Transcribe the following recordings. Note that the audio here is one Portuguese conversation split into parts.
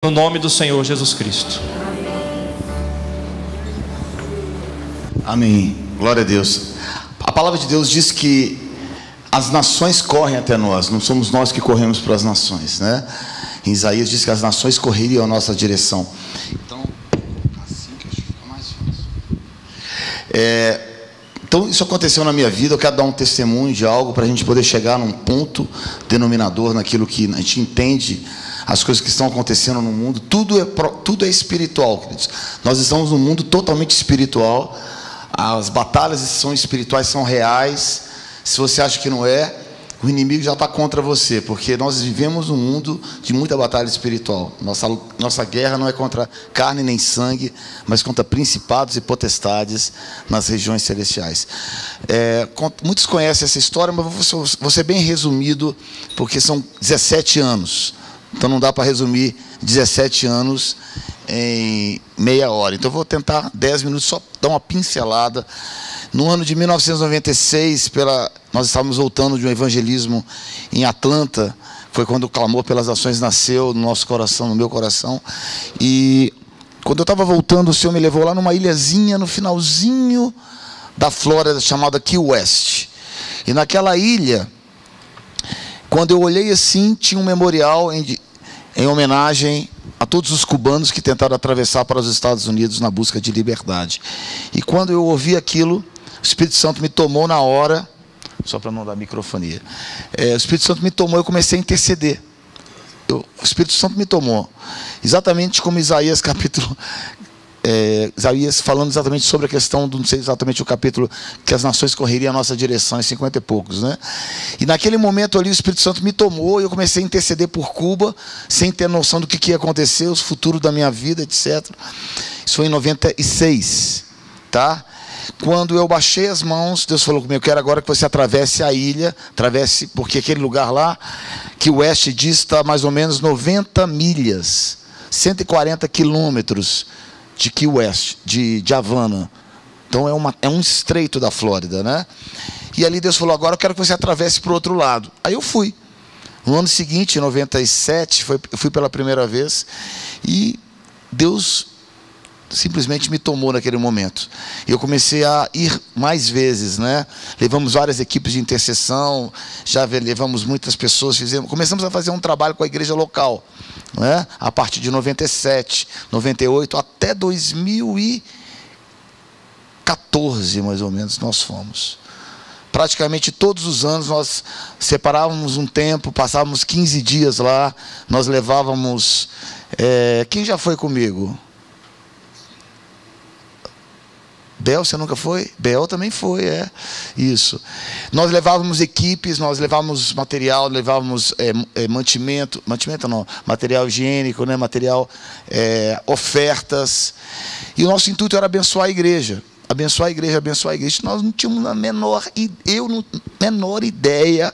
No nome do Senhor Jesus Cristo. Amém. Glória a Deus. A palavra de Deus diz que as nações correm até nós, não somos nós que corremos para as nações, né? Em Isaías diz que as nações correriam à nossa direção. Então, assim que acho que fica mais fácil. Então, isso aconteceu na minha vida. Eu quero dar um testemunho de algo para a gente poder chegar num ponto denominador naquilo que a gente entende. As coisas que estão acontecendo no mundo, tudo é espiritual, queridos. Nós estamos num mundo totalmente espiritual. As batalhas são espirituais, são reais. Se você acha que não é, o inimigo já está contra você, porque nós vivemos num mundo de muita batalha espiritual. Nossa guerra não é contra carne nem sangue, mas contra principados e potestades nas regiões celestiais. Muitos conhecem essa história, mas vou ser bem resumido, porque são 17 anos. Então não dá para resumir 17 anos em meia hora. Então eu vou tentar 10 minutos só dar uma pincelada. No ano de 1996, nós estávamos voltando de um evangelismo em Atlanta. Foi quando o clamor pelas nações nasceu no nosso coração, no meu coração. E quando eu estava voltando, o Senhor me levou lá numa ilhazinha no finalzinho da Flórida, chamada Key West. E naquela ilha, quando eu olhei assim, tinha um memorial em homenagem a todos os cubanos que tentaram atravessar para os Estados Unidos na busca de liberdade. E quando eu ouvi aquilo, o Espírito Santo me tomou na hora, só para não dar microfonia, o Espírito Santo me tomou e eu comecei a interceder. O Espírito Santo me tomou, exatamente como Isaías capítulo... Isaías falando exatamente sobre a questão, não sei exatamente o capítulo, que as nações correriam à nossa direção, em 50 e poucos, né? E naquele momento ali o Espírito Santo me tomou e eu comecei a interceder por Cuba, sem ter noção do que ia acontecer, o futuro da minha vida, etc. Isso foi em 96, tá? Quando eu baixei as mãos, Deus falou comigo: eu quero agora que você atravesse a ilha, porque aquele lugar lá, que o oeste diz, está mais ou menos 90 milhas, 140 quilômetros de Key West, de Havana. Então é um estreito da Flórida, né? E ali Deus falou: agora eu quero que você atravesse para o outro lado. Aí eu fui. No ano seguinte, em 97, eu fui pela primeira vez, e Deus simplesmente me tomou naquele momento. E eu comecei a ir mais vezes, né? Levamos várias equipes de intercessão, já levamos muitas pessoas, começamos a fazer um trabalho com a igreja local, né? A partir de 97, 98 até 2014, mais ou menos, nós fomos. Praticamente todos os anos nós separávamos um tempo, passávamos 15 dias lá, nós levávamos... quem já foi comigo? Bel, você nunca foi? Bel também foi, isso. Nós levávamos equipes, nós levávamos material, levávamos material higiênico, né? Material, ofertas. E o nosso intuito era abençoar a igreja. Abençoar a igreja, abençoar a igreja. Nós não tínhamos a menor ideia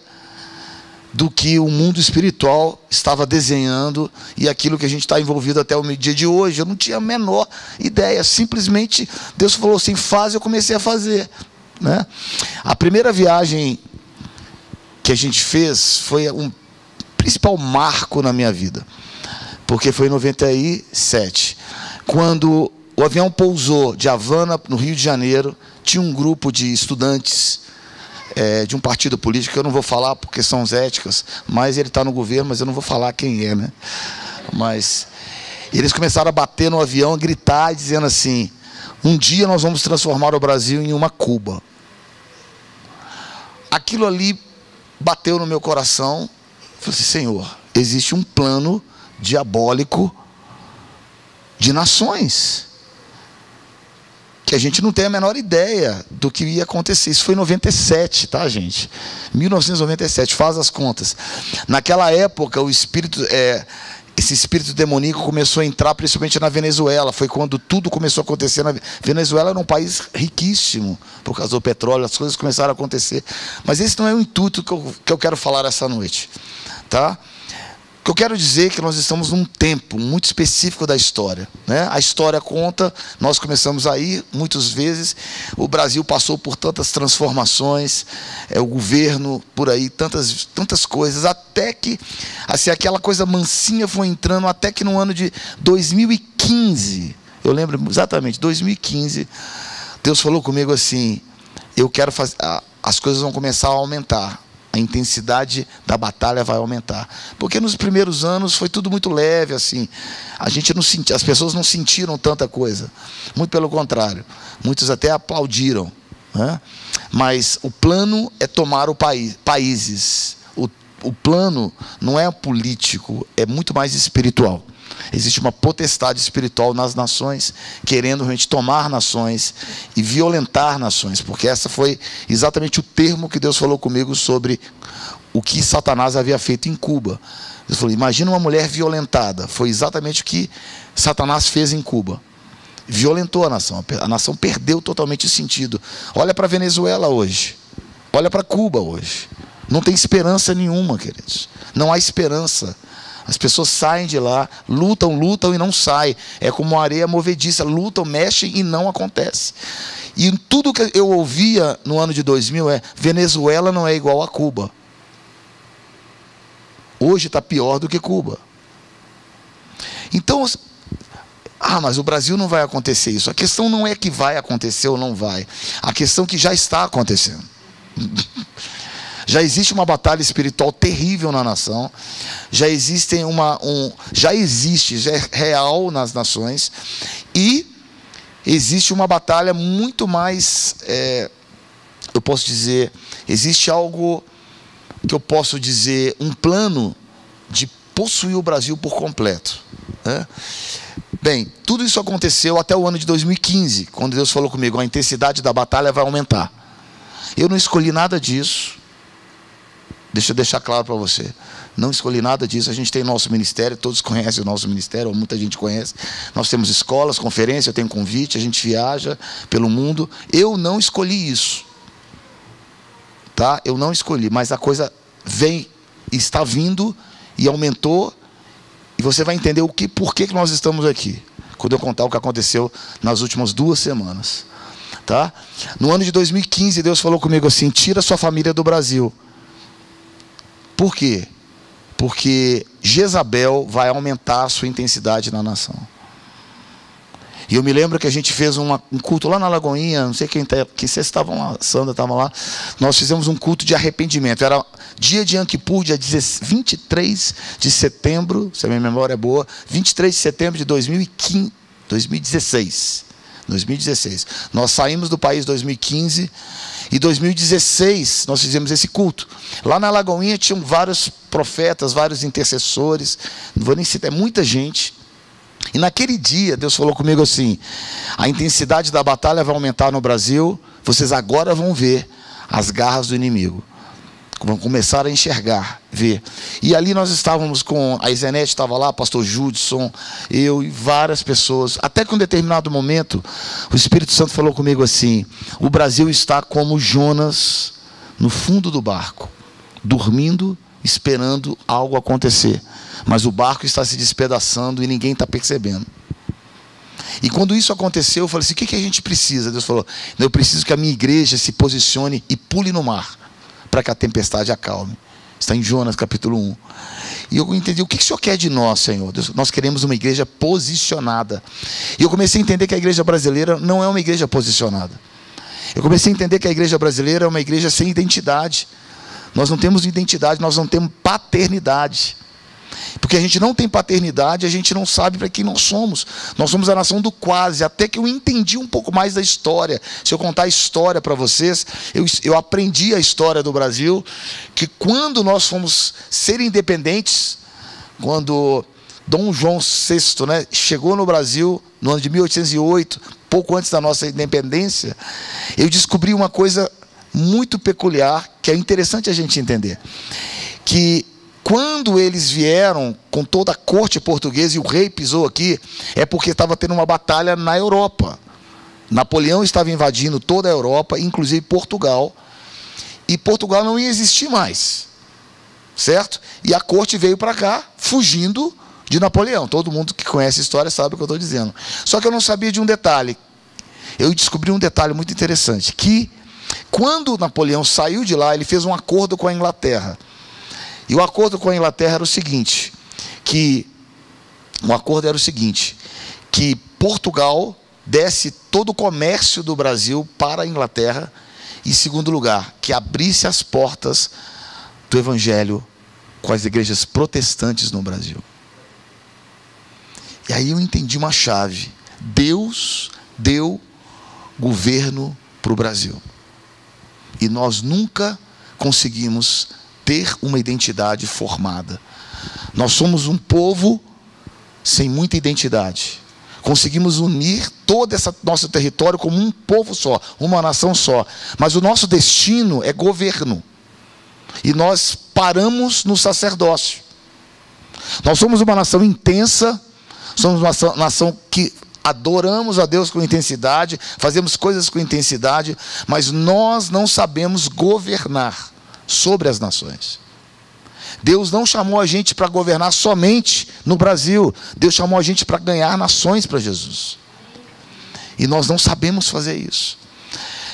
do que o mundo espiritual estava desenhando e aquilo que a gente está envolvido até o dia de hoje. Eu não tinha a menor ideia. Simplesmente Deus falou assim: faz, eu comecei a fazer, né? A primeira viagem que a gente fez foi um principal marco na minha vida, porque foi em 97, quando o avião pousou de Havana, no Rio de Janeiro. Tinha um grupo de estudantes de um partido político, que eu não vou falar por questões éticas, mas ele está no governo, mas eu não vou falar quem é, né? Mas eles começaram a bater no avião, a gritar, dizendo assim: um dia nós vamos transformar o Brasil em uma Cuba. Aquilo ali bateu no meu coração. Eu falei assim: Senhor, existe um plano diabólico de nações que a gente não tem a menor ideia do que ia acontecer. Isso foi em 97, tá, gente? 1997, faz as contas. Naquela época, esse espírito demoníaco começou a entrar principalmente na Venezuela. Foi quando tudo começou a acontecer. Na Venezuela era um país riquíssimo, por causa do petróleo, as coisas começaram a acontecer. Mas esse não é o intuito que eu quero falar essa noite, tá? que eu quero dizer é que nós estamos num tempo muito específico da história, né? A história conta, nós começamos aí, muitas vezes, o Brasil passou por tantas transformações, o governo, por aí, tantas coisas, até que, assim, aquela coisa mansinha foi entrando, até que no ano de 2015, eu lembro exatamente, 2015, Deus falou comigo assim, eu quero fazer, as coisas vão começar a aumentar. A intensidade da batalha vai aumentar. Porque nos primeiros anos foi tudo muito leve, assim. A gente não sentia, as pessoas não sentiram tanta coisa. Muito pelo contrário. Muitos até aplaudiram, né? Mas o plano é tomar países. O plano não é político, é muito mais espiritual. Existe uma potestade espiritual nas nações, querendo realmente tomar nações e violentar nações, porque essa foi exatamente o termo que Deus falou comigo sobre o que Satanás havia feito em Cuba. Ele falou, imagina uma mulher violentada. Foi exatamente o que Satanás fez em Cuba. Violentou a nação perdeu totalmente o sentido. Olha para a Venezuela hoje, olha para Cuba hoje. Não tem esperança nenhuma, queridos. Não há esperança. As pessoas saem de lá, lutam e não saem. É como uma areia movediça, lutam, mexem e não acontece. E tudo que eu ouvia no ano de 2000 Venezuela não é igual a Cuba. Hoje está pior do que Cuba. Então, mas o Brasil não vai acontecer isso. A questão não é que vai acontecer ou não vai. A questão é que já está acontecendo. Já existe uma batalha espiritual terrível na nação, já é real nas nações, e existe uma batalha muito mais, eu posso dizer, existe algo que eu posso dizer, um plano de possuir o Brasil por completo, né? Bem, tudo isso aconteceu até o ano de 2015, quando Deus falou comigo, a intensidade da batalha vai aumentar. Eu não escolhi nada disso. Deixa eu deixar claro para você. Não escolhi nada disso. A gente tem nosso ministério, todos conhecem o nosso ministério, ou muita gente conhece. Nós temos escolas, conferências, eu tenho convite, a gente viaja pelo mundo. Eu não escolhi isso. Tá? Eu não escolhi, mas a coisa vem, está vindo e aumentou. E você vai entender por que nós estamos aqui. Quando eu contar o que aconteceu nas últimas 2 semanas. Tá? No ano de 2015, Deus falou comigo assim, tira sua família do Brasil. Por quê? Porque Jezabel vai aumentar a sua intensidade na nação. E eu me lembro que a gente fez um culto lá na Lagoinha, não sei que vocês estavam lá, Sandra estava lá, nós fizemos um culto de arrependimento. Era dia de Yom Kippur, dia 23 de setembro, se a minha memória é boa, 23 de setembro de 2016. Nós saímos do país em 2015 e em 2016 nós fizemos esse culto. Lá na Lagoinha tinham vários profetas, vários intercessores, não vou nem citar, muita gente. E naquele dia Deus falou comigo assim, a intensidade da batalha vai aumentar no Brasil, vocês agora vão ver as garras do inimigo. Vão começar a enxergar, ver. E ali nós estávamos com, a Isenete estava lá, pastor Judson, eu e várias pessoas. Até que em um determinado momento, o Espírito Santo falou comigo assim, o Brasil está como Jonas no fundo do barco, dormindo, esperando algo acontecer. Mas o barco está se despedaçando e ninguém está percebendo. E quando isso aconteceu, eu falei assim, o que a gente precisa? Deus falou, eu preciso que a minha igreja se posicione e pule no mar, para que a tempestade acalme. Está em Jonas capítulo 1. E eu entendi, o que o Senhor quer de nós, Senhor? Deus, nós queremos uma igreja posicionada. E eu comecei a entender que a igreja brasileira não é uma igreja posicionada. Eu comecei a entender que a igreja brasileira é uma igreja sem identidade. Nós não temos identidade, nós não temos paternidade. Porque a gente não tem paternidade, a gente não sabe para quem nós somos. Nós somos a nação do quase. Até que eu entendi um pouco mais da história. Se eu contar a história para vocês, eu aprendi a história do Brasil, que quando nós fomos ser independentes, quando Dom João VI, né, chegou no Brasil no ano de 1808, pouco antes da nossa independência, eu descobri uma coisa muito peculiar, que é interessante a gente entender. Que quando eles vieram com toda a corte portuguesa e o rei pisou aqui, é porque estava tendo uma batalha na Europa. Napoleão estava invadindo toda a Europa, inclusive Portugal, e Portugal não ia existir mais. certo? E a corte veio para cá, fugindo de Napoleão. Todo mundo que conhece a história sabe o que eu estou dizendo. Só que eu não sabia de um detalhe. Eu descobri um detalhe muito interessante, que quando Napoleão saiu de lá, ele fez um acordo com a Inglaterra. E o acordo com a Inglaterra era o seguinte, que Portugal desse todo o comércio do Brasil para a Inglaterra, e, em segundo lugar, que abrisse as portas do Evangelho com as igrejas protestantes no Brasil. E aí eu entendi uma chave. Deus deu governo para o Brasil. E nós nunca conseguimos ter uma identidade formada. Nós somos um povo sem muita identidade. Conseguimos unir todo esse nosso território como um povo só, uma nação só. Mas o nosso destino é governo. E nós paramos no sacerdócio. Nós somos uma nação intensa, somos uma nação que adoramos a Deus com intensidade, fazemos coisas com intensidade, mas nós não sabemos governar sobre as nações. Deus não chamou a gente para governar somente no Brasil. Deus chamou a gente para ganhar nações para Jesus. E nós não sabemos fazer isso.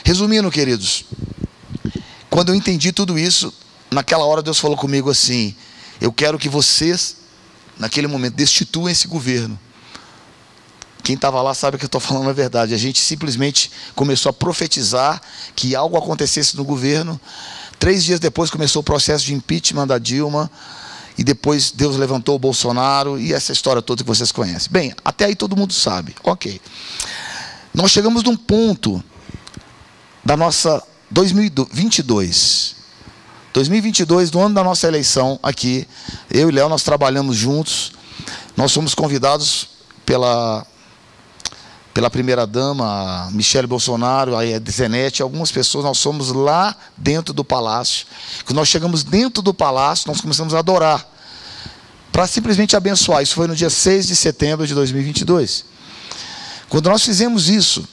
Resumindo, queridos, quando eu entendi tudo isso, naquela hora Deus falou comigo assim: eu quero que vocês, naquele momento, destituam esse governo. Quem estava lá sabe que eu estou falando a verdade. A gente simplesmente começou a profetizar que algo acontecesse no governo. 3 dias depois começou o processo de impeachment da Dilma. E depois Deus levantou o Bolsonaro. E essa história toda que vocês conhecem. Bem, até aí todo mundo sabe. Ok. Nós chegamos num ponto da nossa 2022. 2022, no ano da nossa eleição aqui. Eu e Léo, nós trabalhamos juntos. Nós fomos convidados pela primeira-dama, Michele Bolsonaro, a Zenete, algumas pessoas. Nós fomos lá dentro do palácio. Quando nós chegamos dentro do palácio, nós começamos a adorar, para simplesmente abençoar. Isso foi no dia 6 de setembro de 2022. Quando nós fizemos isso,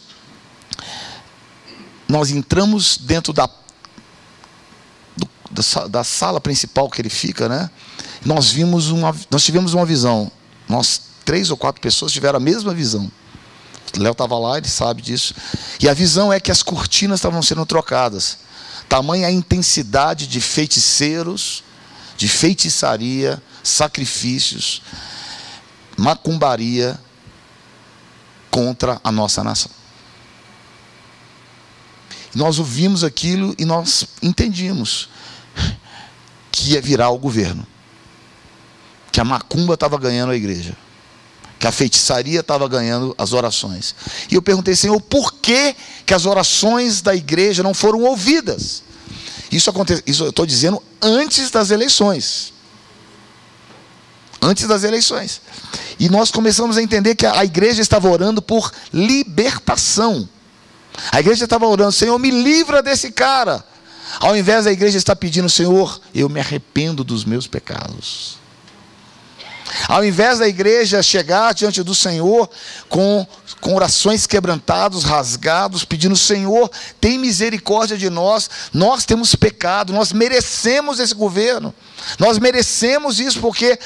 nós entramos dentro da sala principal que ele fica, né? Nós tivemos uma visão. Nós, 3 ou 4 pessoas tiveram a mesma visão. Léo estava lá, ele sabe disso. E a visão é que as cortinas estavam sendo trocadas. Tamanha a intensidade de feiticeiros, de feitiçaria, sacrifícios, macumbaria contra a nossa nação. Nós ouvimos aquilo e nós entendimos que ia virar o governo, que a macumba estava ganhando a igreja, que a feitiçaria estava ganhando as orações. E eu perguntei, Senhor, por que as orações da igreja não foram ouvidas? Isso eu estou dizendo antes das eleições. Antes das eleições. E nós começamos a entender que a igreja estava orando por libertação. A igreja estava orando, Senhor, me livra desse cara. Ao invés da igreja estar pedindo, Senhor, eu me arrependo dos meus pecados. Ao invés da igreja chegar diante do Senhor com orações quebrantados, rasgados, pedindo, Senhor, tem misericórdia de nós, nós temos pecado, nós merecemos esse governo, nós merecemos isso, porque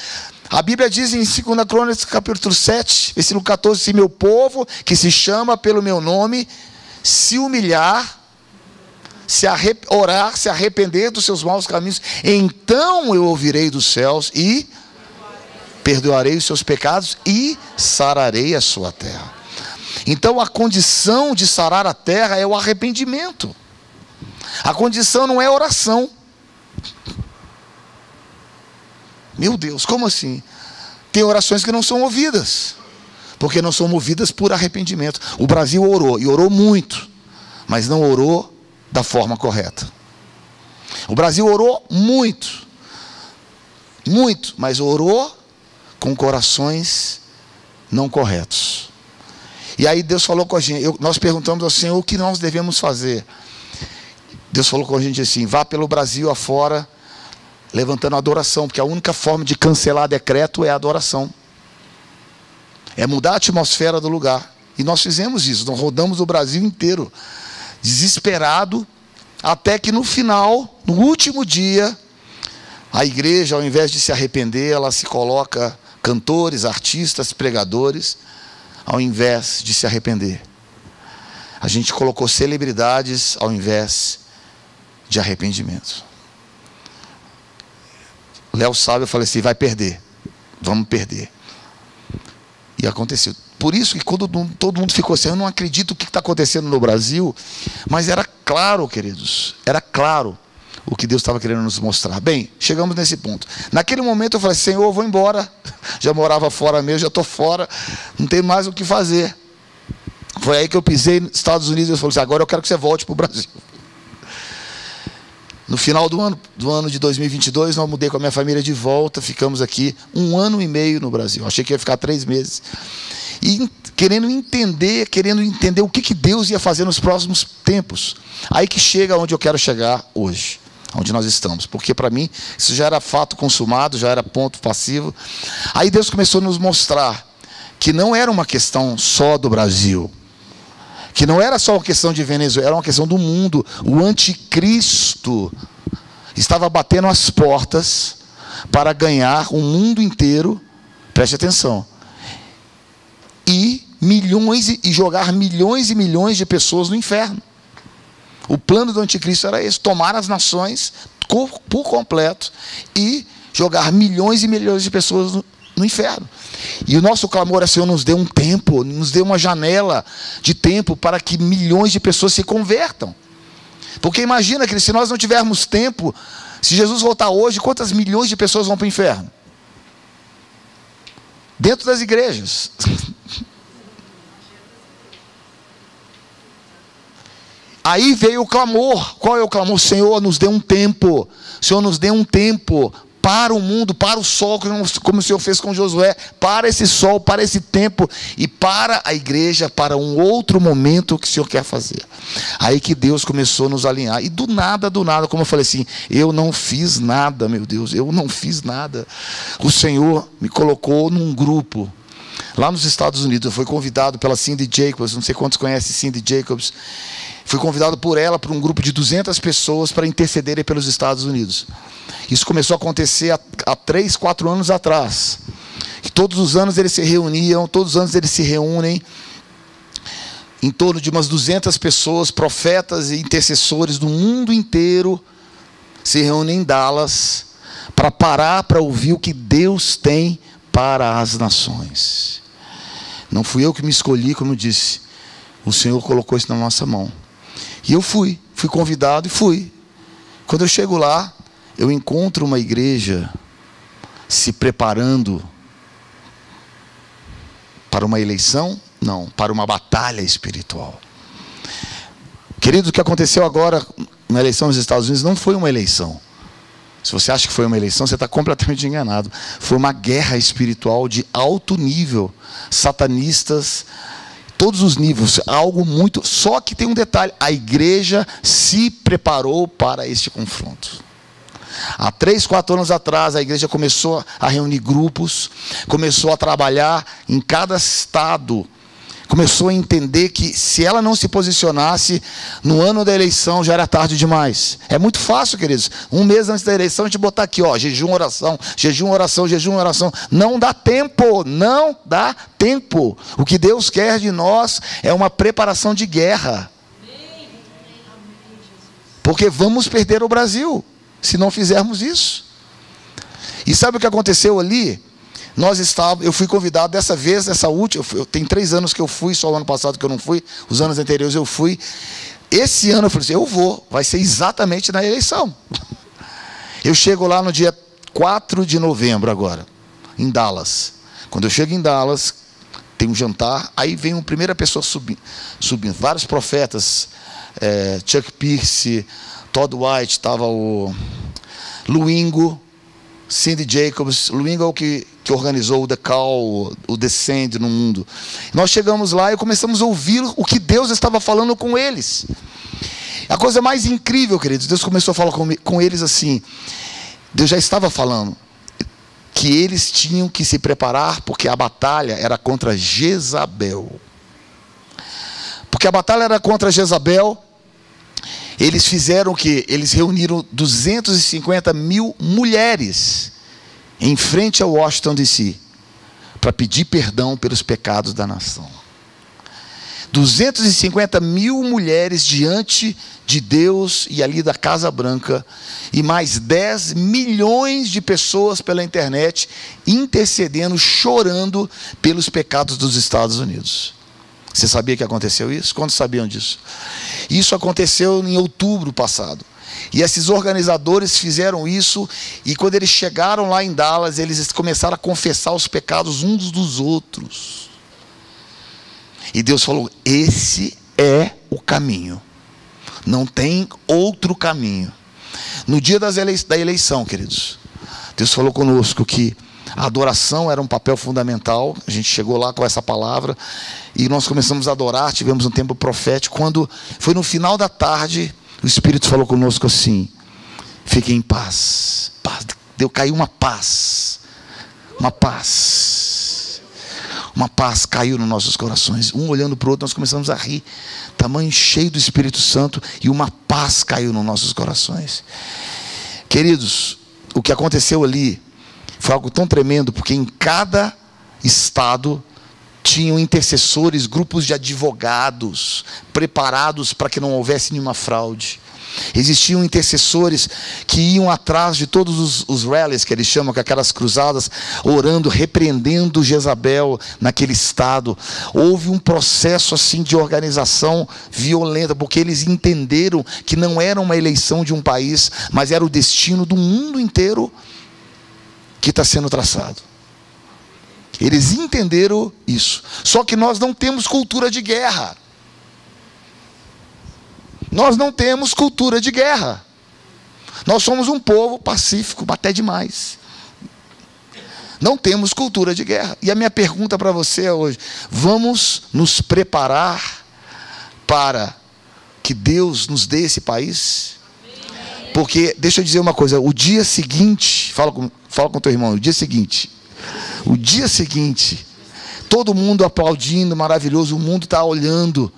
a Bíblia diz em 2 Crônicas, capítulo 7, versículo 14, se meu povo, que se chama pelo meu nome, se humilhar, orar, se arrepender dos seus maus caminhos, então eu ouvirei dos céus e perdoarei os seus pecados e sararei a sua terra. Então a condição de sarar a terra é o arrependimento. A condição não é oração. Meu Deus, como assim? Tem orações que não são ouvidas, porque não são movidas por arrependimento. O Brasil orou, e orou muito, mas não orou da forma correta. O Brasil orou muito, mas orou com corações não corretos. E aí Deus falou com a gente, nós perguntamos ao Senhor o que nós devemos fazer. Deus falou com a gente assim, vá pelo Brasil afora, levantando adoração, porque a única forma de cancelar decreto é a adoração. É mudar a atmosfera do lugar. E nós fizemos isso, nós rodamos o Brasil inteiro, desesperado, até que no final, no último dia, A igreja, ao invés de se arrepender, ela se coloca cantores, artistas, pregadores, ao invés de se arrepender. A gente colocou celebridades ao invés de arrependimento. Léo sabe, eu falei assim, vai perder, vamos perder. E aconteceu. Por isso que quando todo mundo ficou assim, eu não acredito o que está acontecendo no Brasil, mas era claro, queridos, era claro o que Deus estava querendo nos mostrar. Bem, chegamos nesse ponto. Naquele momento eu falei, Senhor, eu vou embora. Já morava fora mesmo, já estou fora, não tem mais o que fazer. Foi aí que eu pisei nos Estados Unidos e eu falei assim, agora eu quero que você volte para o Brasil. No final do ano de 2022, nós mudei com a minha família de volta, ficamos aqui 1 ano e meio no Brasil. Achei que ia ficar 3 meses. E querendo entender o que Deus ia fazer nos próximos tempos. Aí que chega onde eu quero chegar hoje, onde nós estamos. Porque para mim, isso já era fato consumado, já era ponto passivo. Aí Deus começou a nos mostrar que não era uma questão só do Brasil. Que não era só uma questão de Venezuela, era uma questão do mundo. O anticristo estava batendo as portas para ganhar o mundo inteiro, preste atenção, e jogar milhões e milhões de pessoas no inferno. O plano do anticristo era esse, tomar as nações por completo e jogar milhões e milhões de pessoas no inferno. E o nosso clamor é, Senhor, nos dê um tempo, nos dê uma janela de tempo para que milhões de pessoas se convertam. Porque imagina que se nós não tivermos tempo, se Jesus voltar hoje, quantas milhões de pessoas vão para o inferno? Dentro das igrejas. Aí veio o clamor. Qual é o clamor? Senhor, nos dê um tempo. Senhor, nos dê um tempo para o mundo, para o sol, como o Senhor fez com Josué, para esse sol, para esse tempo, e para a igreja, para um outro momento que o Senhor quer fazer. Aí que Deus começou a nos alinhar, e do nada, como eu falei assim, eu não fiz nada, meu Deus, eu não fiz nada. O Senhor me colocou num grupo, lá nos Estados Unidos. Eu fui convidado pela Cindy Jacobs, não sei quantos conhecem Cindy Jacobs. Fui convidado por ela, por um grupo de 200 pessoas para intercederem pelos Estados Unidos. Isso começou a acontecer há 3, 4 anos atrás. E todos os anos eles se reuniam, todos os anos eles se reúnem. Em torno de umas 200 pessoas, profetas e intercessores do mundo inteiro, se reúnem em Dallas para parar para ouvir o que Deus tem para as nações. Não fui eu que me escolhi, como eu disse. O Senhor colocou isso na nossa mão. E eu fui convidado e fui. Quando eu chego lá, eu encontro uma igreja se preparando para uma eleição? Não, para uma batalha espiritual. Querido, o que aconteceu agora na eleição nos Estados Unidos não foi uma eleição. Se você acha que foi uma eleição, você está completamente enganado. Foi uma guerra espiritual de alto nível. Satanistas, todos os níveis, algo muito... Só que tem um detalhe, a igreja se preparou para este confronto. Há 3, 4 anos atrás, a igreja começou a reunir grupos, começou a trabalhar em cada estado, começou a entender que se ela não se posicionasse no ano da eleição, já era tarde demais. É muito fácil, queridos. 1 mês antes da eleição, a gente botar aqui, ó, jejum, oração, jejum, oração, jejum, oração. Não dá tempo, não dá tempo. O que Deus quer de nós é uma preparação de guerra. Porque vamos perder o Brasil se não fizermos isso. E sabe o que aconteceu ali? Eu fui convidado dessa vez, essa última, tem 3 anos que eu fui, só o ano passado que eu não fui, os anos anteriores eu fui. Esse ano eu falei assim, eu vou, vai ser exatamente na eleição. Eu chego lá no dia 4 de novembro agora, em Dallas. Quando eu chego em Dallas, tem um jantar, aí vem uma primeira pessoa subindo, vários profetas, Chuck Pierce, Todd White, estava o Luingo, Cindy Jacobs. Luingo é o que organizou o The Call, o Descend no mundo. Nós chegamos lá e começamos a ouvir o que Deus estava falando com eles. A coisa mais incrível, queridos, Deus começou a falar com eles assim. Deus já estava falando que eles tinham que se preparar, porque a batalha era contra Jezabel. Porque a batalha era contra Jezabel. Eles fizeram o quê? Eles reuniram 250 mil mulheres em frente a Washington DC para pedir perdão pelos pecados da nação. 250 mil mulheres diante de Deus e ali da Casa Branca, e mais 10 milhões de pessoas pela internet intercedendo, chorando pelos pecados dos Estados Unidos. Você sabia que aconteceu isso? Quantos sabiam disso? Isso aconteceu em outubro passado. E esses organizadores fizeram isso, e quando eles chegaram lá em Dallas, eles começaram a confessar os pecados uns dos outros. E Deus falou: esse é o caminho. Não tem outro caminho. No dia da eleição, queridos, Deus falou conosco que a adoração era um papel fundamental. A gente chegou lá com essa palavra e nós começamos a adorar, tivemos um tempo profético. Quando foi no final da tarde, o Espírito falou conosco assim: fiquem em paz. Caiu uma paz. Uma paz caiu nos nossos corações. Um olhando para o outro, nós começamos a rir. Tamanho cheio do Espírito Santo, e uma paz caiu nos nossos corações. Queridos, o que aconteceu ali foi algo tão tremendo, porque em cada estado tinham intercessores, grupos de advogados preparados para que não houvesse nenhuma fraude. Existiam intercessores que iam atrás de todos os rallies, que eles chamam, que aquelas cruzadas, orando, repreendendo Jezabel naquele estado. Houve um processo assim de organização violenta, porque eles entenderam que não era uma eleição de um país, mas era o destino do mundo inteiro que está sendo traçado. Eles entenderam isso. Só que nós não temos cultura de guerra. Nós não temos cultura de guerra. Nós somos um povo pacífico, até demais. Não temos cultura de guerra. E a minha pergunta para você é hoje: vamos nos preparar para que Deus nos dê esse país? Porque, deixa eu dizer uma coisa, o dia seguinte, fala com teu irmão, o dia seguinte, todo mundo aplaudindo, maravilhoso, o mundo está olhando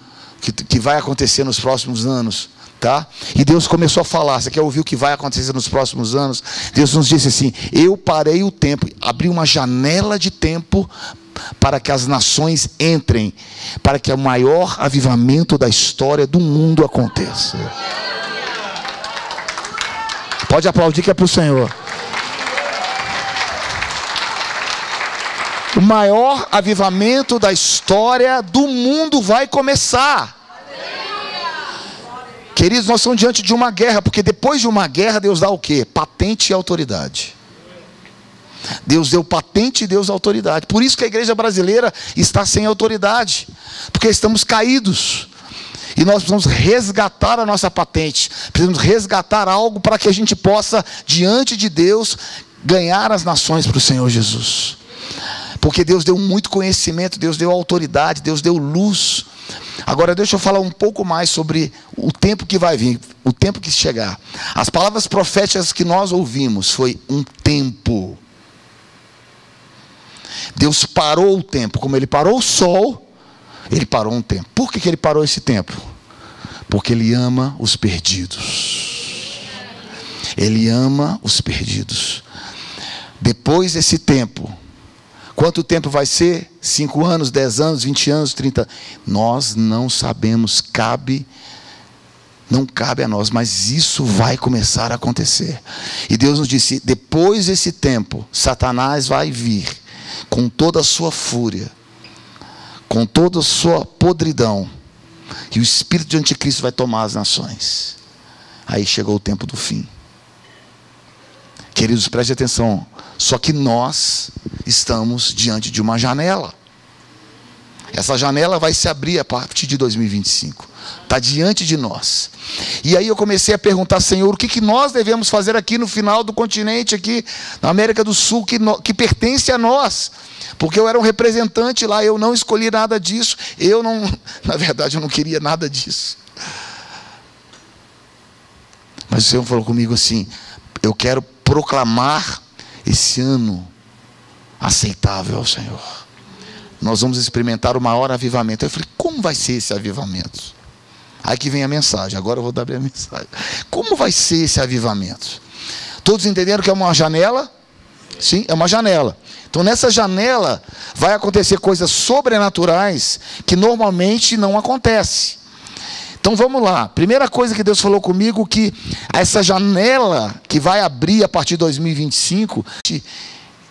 que vai acontecer nos próximos anos, tá? E Deus começou a falar. Você quer ouvir o que vai acontecer nos próximos anos? Deus nos disse assim: eu parei o tempo, abri uma janela de tempo para que as nações entrem, para que o maior avivamento da história do mundo aconteça. Pode aplaudir, que é para o Senhor. O maior avivamento da história do mundo vai começar. Queridos, nós estamos diante de uma guerra, porque depois de uma guerra, Deus dá o quê? Patente e autoridade. Deus deu patente e Deus autoridade. Por isso que a igreja brasileira está sem autoridade, porque estamos caídos. E nós precisamos resgatar a nossa patente. Precisamos resgatar algo para que a gente possa, diante de Deus, ganhar as nações para o Senhor Jesus. Porque Deus deu muito conhecimento, Deus deu autoridade, Deus deu luz. Agora deixa eu falar um pouco mais sobre o tempo que vai vir, o tempo que chegar. As palavras proféticas que nós ouvimos foi um tempo. Deus parou o tempo, como Ele parou o sol, Ele parou um tempo. Por que Ele parou esse tempo? Porque Ele ama os perdidos. Ele ama os perdidos. Depois desse tempo, quanto tempo vai ser? 5 anos, 10 anos, 20 anos, 30? Nós não sabemos, não cabe a nós, mas isso vai começar a acontecer. E Deus nos disse: depois desse tempo, Satanás vai vir com toda a sua fúria, com toda a sua podridão, e o espírito de anticristo vai tomar as nações. Aí chegou o tempo do fim. Queridos, preste atenção. Só que nós estamos diante de uma janela. Essa janela vai se abrir a partir de 2025. Está diante de nós. E aí eu comecei a perguntar: Senhor, o que nós devemos fazer aqui no final do continente, aqui na América do Sul, que pertence a nós? Porque eu era um representante lá, eu não escolhi nada disso. Na verdade, eu não queria nada disso. Mas o Senhor falou comigo assim: eu quero proclamar esse ano aceitável ao Senhor. Nós vamos experimentar o maior avivamento. Eu falei: como vai ser esse avivamento? Aí que vem a mensagem. Agora eu vou dar a minha mensagem. Como vai ser esse avivamento? Todos entenderam que é uma janela? Sim, é uma janela. Então nessa janela vai acontecer coisas sobrenaturais que normalmente não acontecem. Então vamos lá. Primeira coisa que Deus falou comigo, que essa janela que vai abrir a partir de 2025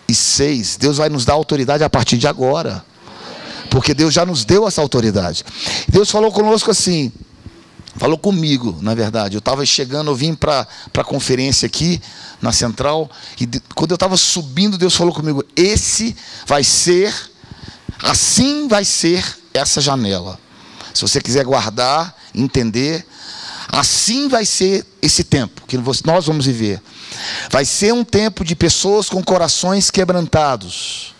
e 6, Deus vai nos dar autoridade a partir de agora. Porque Deus já nos deu essa autoridade. Deus falou conosco assim, falou comigo, na verdade. Eu estava chegando, eu vim para a conferência aqui na Central, e quando eu estava subindo, Deus falou comigo, assim vai ser essa janela. Se você quiser guardar, entender, assim vai ser esse tempo que nós vamos viver. Vai ser um tempo de pessoas com corações quebrantados.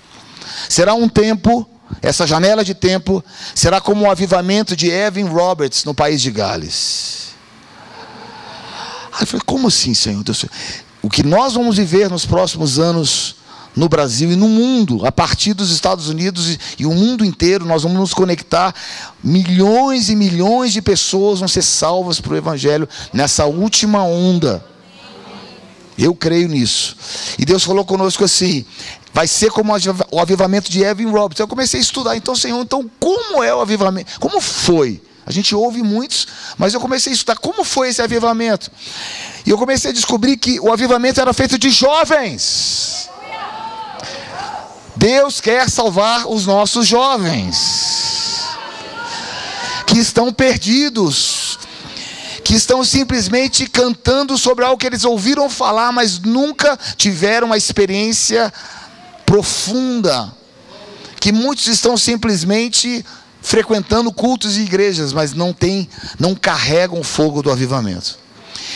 Será um tempo, essa janela de tempo, será como o avivamento de Evan Roberts no país de Gales. Aí eu falei, como assim, Senhor Deus? O que nós vamos viver nos próximos anos no Brasil e no mundo, a partir dos Estados Unidos e o mundo inteiro, nós vamos nos conectar, milhões e milhões de pessoas vão ser salvas para o Evangelho nessa última onda. Eu creio nisso. E Deus falou conosco assim, vai ser como o avivamento de Evan Roberts. Eu comecei a estudar, então Senhor, então como é o avivamento? Como foi? A gente ouve muitos, mas eu comecei a estudar como foi esse avivamento. E eu comecei a descobrir que o avivamento era feito de jovens. Deus quer salvar os nossos jovens que estão perdidos, que estão simplesmente cantando sobre algo que eles ouviram falar, mas nunca tiveram uma experiência profunda, que muitos estão simplesmente frequentando cultos e igrejas, mas não carregam o fogo do avivamento.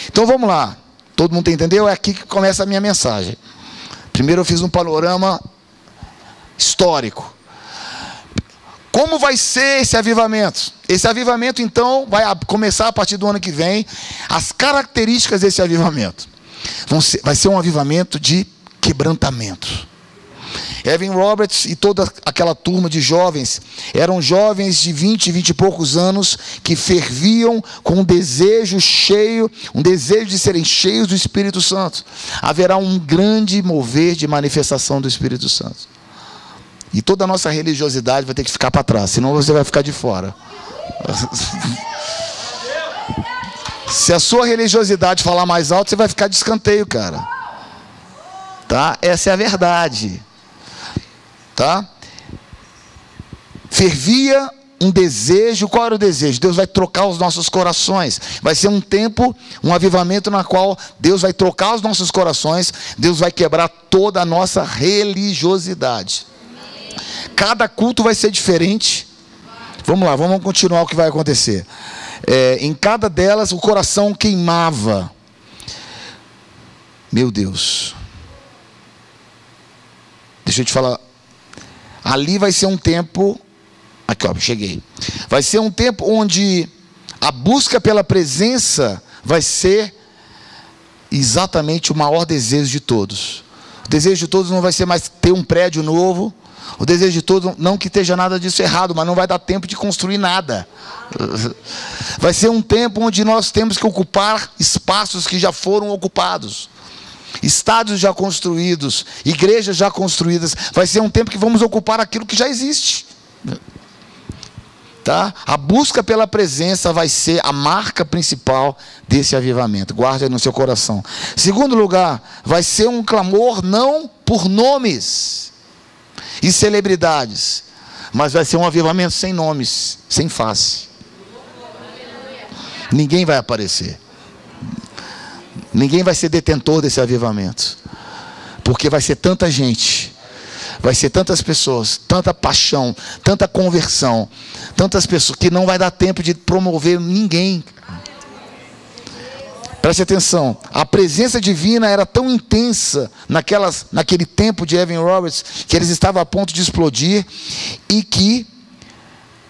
Então vamos lá, todo mundo entendeu? É aqui que começa a minha mensagem. Primeiro eu fiz um panorama histórico. Como vai ser esse avivamento? Esse avivamento então vai começar a partir do ano que vem. As características desse avivamento vai ser um avivamento de quebrantamento. Evan Roberts e toda aquela turma de jovens eram jovens de 20 e poucos anos que ferviam com um desejo de serem cheios do Espírito Santo. Haverá um grande mover de manifestação do Espírito Santo. E toda a nossa religiosidade vai ter que ficar para trás, senão você vai ficar de fora. Se a sua religiosidade falar mais alto, você vai ficar de escanteio, cara. Tá? Essa é a verdade. Tá? Fervia um desejo. Qual era o desejo? Deus vai trocar os nossos corações. Vai ser um tempo, um avivamento na qual Deus vai trocar os nossos corações. Deus vai quebrar toda a nossa religiosidade. Cada culto vai ser diferente. Vamos lá, vamos continuar o que vai acontecer. Em cada delas o coração queimava. Meu Deus. Deixa eu te falar. Ali vai ser um tempo. Aqui, ó, cheguei. Vai ser um tempo onde a busca pela presença vai ser exatamente o maior desejo de todos. O desejo de todos não vai ser mais ter um prédio novo. O desejo de todos, não que esteja nada disso errado, mas não vai dar tempo de construir nada. Vai ser um tempo onde nós temos que ocupar espaços que já foram ocupados. Estádios já construídos, igrejas já construídas. Vai ser um tempo que vamos ocupar aquilo que já existe. Tá? A busca pela presença vai ser a marca principal desse avivamento. Guarde aí no seu coração. Segundo lugar, vai ser um clamor não por nomes e celebridades, mas vai ser um avivamento sem nomes, sem face. Ninguém vai aparecer. Ninguém vai ser detentor desse avivamento, porque vai ser tanta gente, vai ser tantas pessoas, tanta paixão, tanta conversão, tantas pessoas, que não vai dar tempo de promover ninguém. Preste atenção, a presença divina era tão intensa naquele tempo de Evan Roberts, que eles estavam a ponto de explodir, e que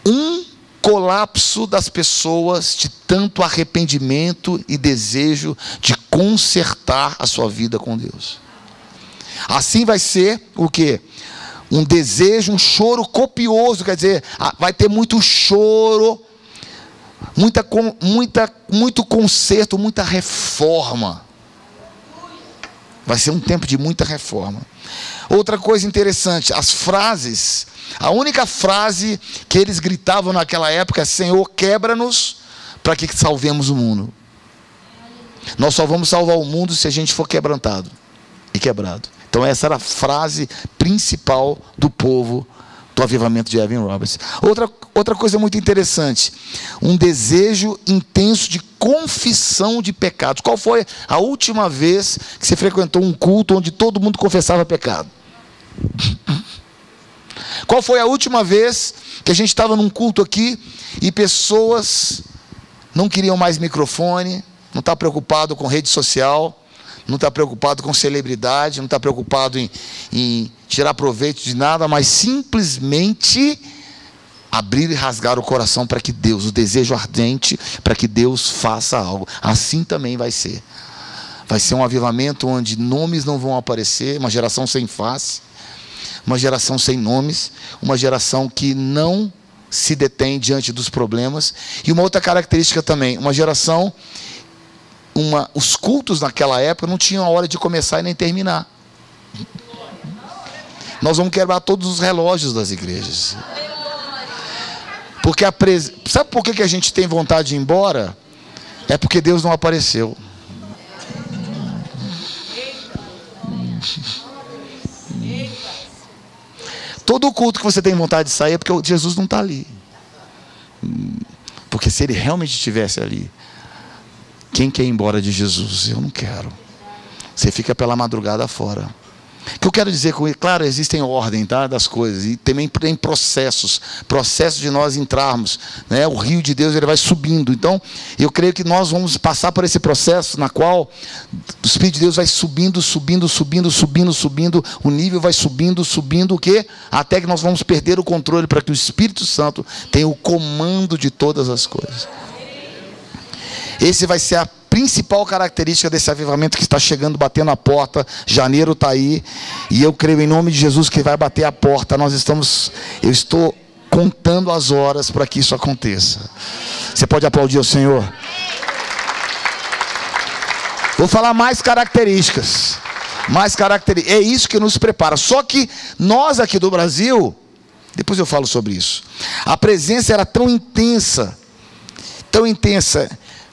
um colapso das pessoas de tanto arrependimento e desejo de consertar a sua vida com Deus. Assim vai ser o quê? Um desejo, um choro copioso, quer dizer, vai ter muito choro, muito conserto, muita reforma. Vai ser um tempo de muita reforma. Outra coisa interessante, as frases. A única frase que eles gritavam naquela época é: Senhor, quebra-nos para que salvemos o mundo. Nós só vamos salvar o mundo se a gente for quebrantado e quebrado. Então essa era a frase principal do povo do avivamento de Evan Roberts. Outra coisa muito interessante, um desejo intenso de confissão de pecados. Qual foi a última vez que você frequentou um culto onde todo mundo confessava pecado? Qual foi a última vez que a gente estava num culto aqui e pessoas não queriam mais microfone, não está preocupado com rede social, não está preocupado com celebridade, não está preocupado em tirar proveito de nada, mas simplesmente abrir e rasgar o coração para que Deus, o desejo ardente, para que Deus faça algo. Assim também vai ser. Vai ser um avivamento onde nomes não vão aparecer, uma geração sem face, uma geração sem nomes, uma geração que não se detém diante dos problemas. E uma outra característica também, uma geração... os cultos naquela época não tinham a hora de começar e nem terminar. Nós vamos quebrar todos os relógios das igrejas. Porque sabe por que a gente tem vontade de ir embora? É porque Deus não apareceu. Todo culto que você tem vontade de sair é porque Jesus não está ali. Porque se ele realmente estivesse ali, quem quer ir embora de Jesus? Eu não quero. Você fica pela madrugada fora. O que eu quero dizer com isso? Claro, existem ordem, tá, das coisas. E também tem processos de nós entrarmos, né? O rio de Deus, ele vai subindo. Então, eu creio que nós vamos passar por esse processo na qual o Espírito de Deus vai subindo. O nível vai subindo, o quê? Até que nós vamos perder o controle para que o Espírito Santo tenha o comando de todas as coisas. Esse vai ser a principal característica desse avivamento que está chegando, batendo a porta. Janeiro está aí, e eu creio em nome de Jesus que vai bater a porta. Eu estou contando as horas para que isso aconteça. Você pode aplaudir o Senhor? Vou falar mais características. É isso que nos prepara. Só que nós aqui do Brasil, depois eu falo sobre isso, a presença era tão intensa,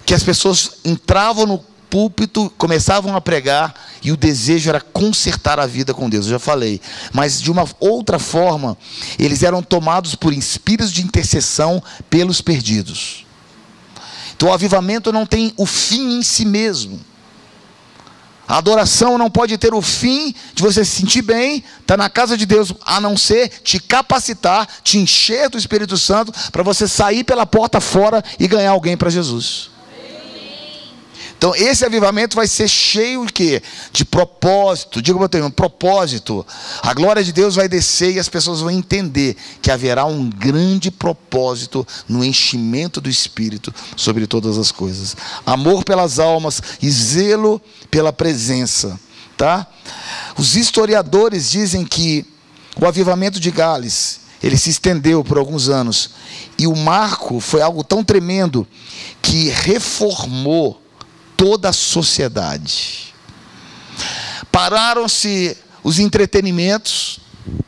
que as pessoas entravam no púlpito, começavam a pregar, e o desejo era consertar a vida com Deus. Eu já falei. Mas de uma outra forma, eles eram tomados por espíritos de intercessão pelos perdidos. Então o avivamento não tem o fim em si mesmo. A adoração não pode ter o fim de você se sentir bem, estar na casa de Deus, a não ser te capacitar, te encher do Espírito Santo, para você sair pela porta fora e ganhar alguém para Jesus. Então esse avivamento vai ser cheio de quê? De propósito. Diga para o teu irmão, propósito. A glória de Deus vai descer e as pessoas vão entender que haverá um grande propósito no enchimento do Espírito sobre todas as coisas. Amor pelas almas e zelo pela presença, tá? Os historiadores dizem que o avivamento de Gales, ele se estendeu por alguns anos, e o marco foi algo tão tremendo que reformou toda a sociedade. Pararam-se os entretenimentos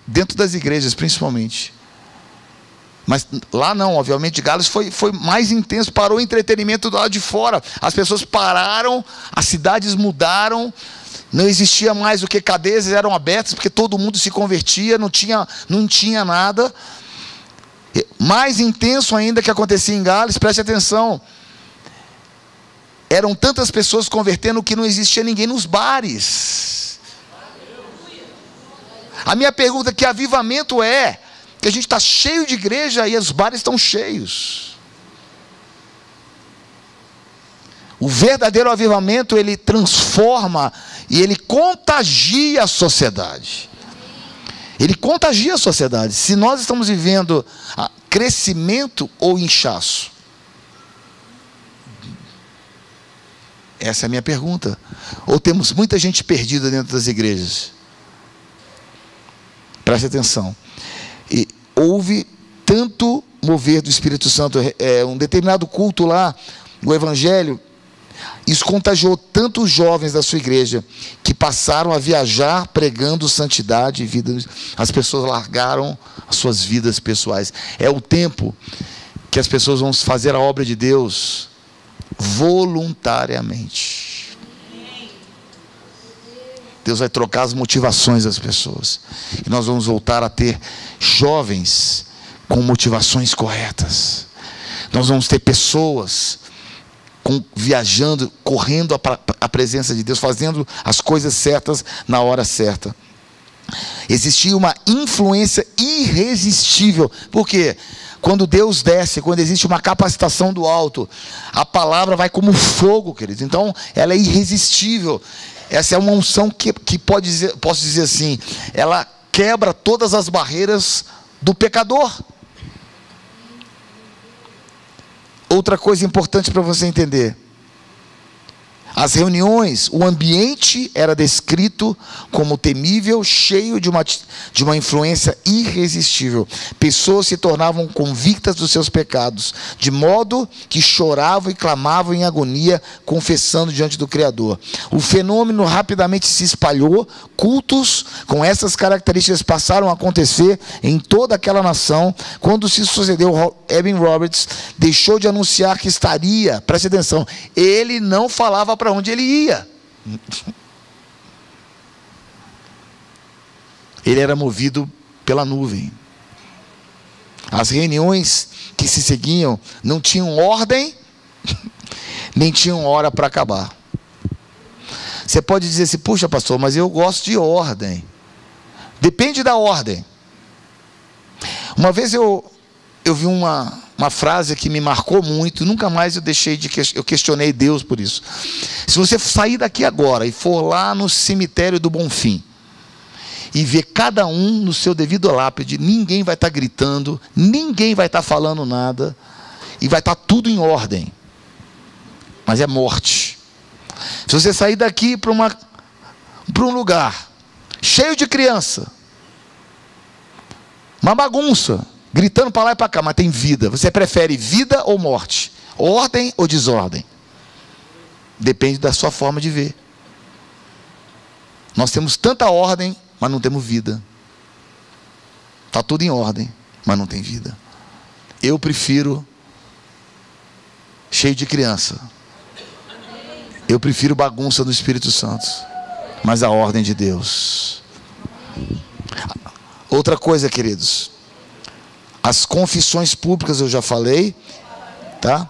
dentro das igrejas, principalmente. Mas lá não, obviamente, de Gales foi mais intenso. Parou o entretenimento do lado de fora. As pessoas pararam, as cidades mudaram. Não existia mais o que cadeias eram abertas, porque todo mundo se convertia, não tinha nada. Mais intenso ainda que acontecia em Gales, preste atenção. Eram tantas pessoas convertendo que não existia ninguém nos bares. A minha pergunta é: que avivamento é? Que a gente está cheio de igreja e os bares estão cheios. O verdadeiro avivamento, ele transforma e ele contagia a sociedade. Ele contagia a sociedade. Se nós estamos vivendo crescimento ou inchaço? Essa é a minha pergunta. Ou temos muita gente perdida dentro das igrejas? Preste atenção. E houve mover do Espírito Santo. Um determinado culto lá, o Evangelho, isso contagiou tanto os jovens da sua igreja, que passaram a viajar pregando santidade e vida. As pessoas largaram as suas vidas pessoais. É o tempo que as pessoas vão fazer a obra de Deus voluntariamente. Deus vai trocar as motivações das pessoas. E nós vamos voltar a ter jovens com motivações corretas. Nós vamos ter pessoas viajando, correndo a presença de Deus, fazendo as coisas certas na hora certa. Existia uma influência irresistível. Por quê? Quando Deus desce, quando existe uma capacitação do alto, a palavra vai como fogo, queridos. Então, ela é irresistível. Essa é uma unção que posso dizer assim, ela quebra todas as barreiras do pecador. Outra coisa importante para você entender: as reuniões, o ambiente era descrito como temível, cheio de uma influência irresistível. Pessoas se tornavam convictas dos seus pecados, de modo que choravam e clamavam em agonia, confessando diante do Criador. O fenômeno rapidamente se espalhou. Cultos com essas características passaram a acontecer em toda aquela nação. Quando se sucedeu, Evan Roberts deixou de anunciar que estaria, preste atenção, ele não falava para onde ele ia. Ele era movido pela nuvem. As reuniões que se seguiam não tinham ordem, nem tinham hora para acabar. Você pode dizer assim: puxa, pastor, mas eu gosto de ordem. Depende da ordem. Uma vez eu vi uma frase que me marcou muito. Nunca mais eu questionei Deus por isso. Se você sair daqui agora e for lá no cemitério do Bonfim e ver cada um no seu devido lápide, ninguém vai estar gritando, ninguém vai estar falando nada, e vai estar tudo em ordem. Mas é morte. Se você sair daqui para um lugar cheio de criança, uma bagunça, gritando para lá e para cá, mas tem vida. Você prefere vida ou morte? Ordem ou desordem? Depende da sua forma de ver. Nós temos tanta ordem, mas não temos vida. Está tudo em ordem, mas não tem vida. Eu prefiro cheio de criança. Eu prefiro bagunça do Espírito Santo, mas a ordem de Deus. Outra coisa, queridos, as confissões públicas eu já falei, tá?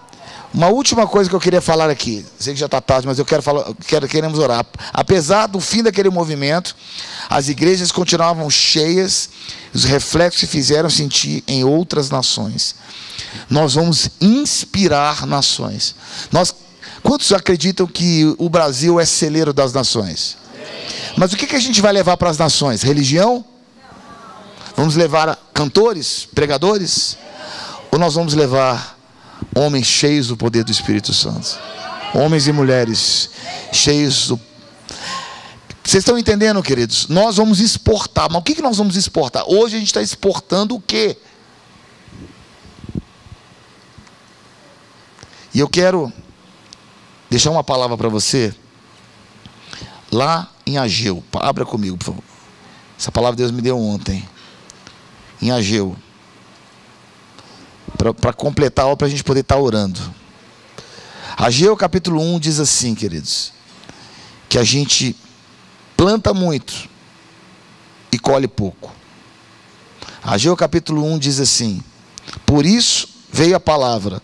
Uma última coisa que eu queria falar aqui, sei que já está tarde, mas eu queremos orar. Apesar do fim daquele movimento, as igrejas continuavam cheias, os reflexos se fizeram sentir em outras nações. Nós vamos inspirar nações. Quantos acreditam que o Brasil é celeiro das nações? Mas o que a gente vai levar para as nações? Religião? Vamos levar cantores, pregadores? Ou nós vamos levar homens cheios do poder do Espírito Santo? Homens e mulheres cheios do... Vocês estão entendendo, queridos? Nós vamos exportar. Mas o que nós vamos exportar? Hoje a gente está exportando o quê? E eu quero deixar uma palavra para você, lá em Ageu. Abra comigo, por favor. Essa palavra Deus me deu ontem. Em Ageu. Para completar a obra, para a gente poder estar orando. Ageu capítulo 1 diz assim, queridos, que a gente planta muito e colhe pouco. Ageu capítulo 1 diz assim: por isso veio a palavra: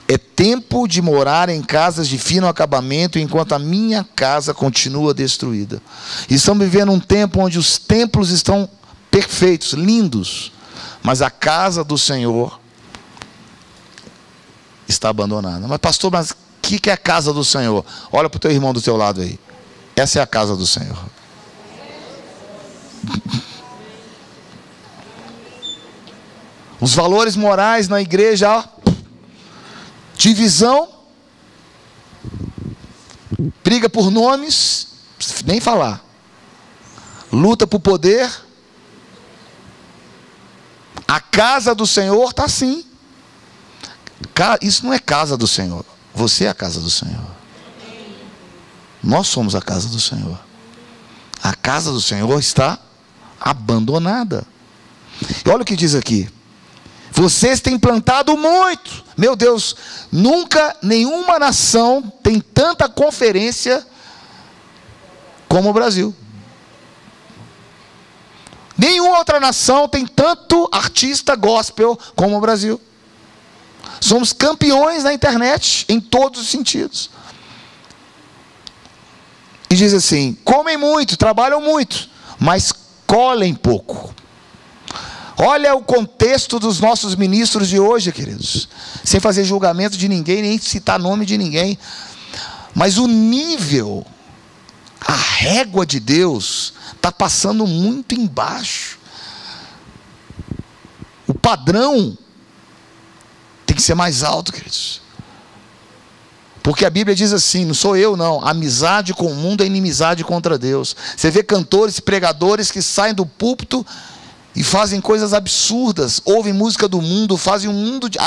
é tempo de morar em casas de fino acabamento, enquanto a minha casa continua destruída. E estamos vivendo um tempo onde os templos estão perfeitos, lindos, mas a casa do Senhor está abandonada. Mas pastor, mas o que é a casa do Senhor? Olha para o teu irmão do teu lado aí. Essa é a casa do Senhor. Os valores morais na igreja, ó, divisão, briga por nomes, nem falar, luta por poder, A casa do Senhor está assim. Isso não é casa do Senhor. Você é a casa do Senhor. Nós somos a casa do Senhor. A casa do Senhor está abandonada. E olha o que diz aqui. Vocês têm plantado muito. Meu Deus, nunca nenhuma nação tem tanta conferência como o Brasil. Nenhuma outra nação tem tanto artista gospel como o Brasil. Somos campeões na internet em todos os sentidos. E diz assim: comem muito, trabalham muito, mas colhem pouco. Olha o contexto dos nossos ministros de hoje, queridos. Sem fazer julgamento de ninguém, nem citar nome de ninguém. Mas o nível, a régua de Deus está passando muito embaixo. O padrão tem que ser mais alto, queridos. Porque a Bíblia diz assim, não sou eu não, amizade com o mundo é inimizade contra Deus. Você vê cantores, pregadores que saem do púlpito e fazem coisas absurdas, ouvem música do mundo, fazem um mundo de...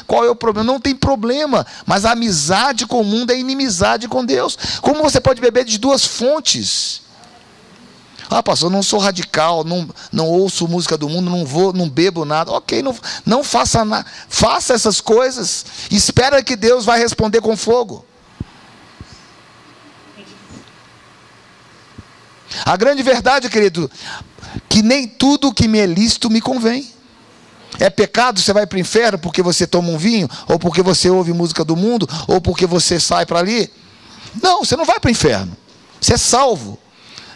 qual é o problema? Não tem problema, mas a amizade com o mundo é inimizade com Deus. Como você pode beber de duas fontes? Pastor, eu não sou radical, não ouço música do mundo, não bebo nada. Ok, não faça nada, faça essas coisas, espera que Deus vai responder com fogo. A grande verdade, querido, que nem tudo que me é lícito me convém. É pecado, você vai para o inferno porque você toma um vinho, ou porque você ouve música do mundo, ou porque você sai para ali? Não, você não vai para o inferno, você é salvo.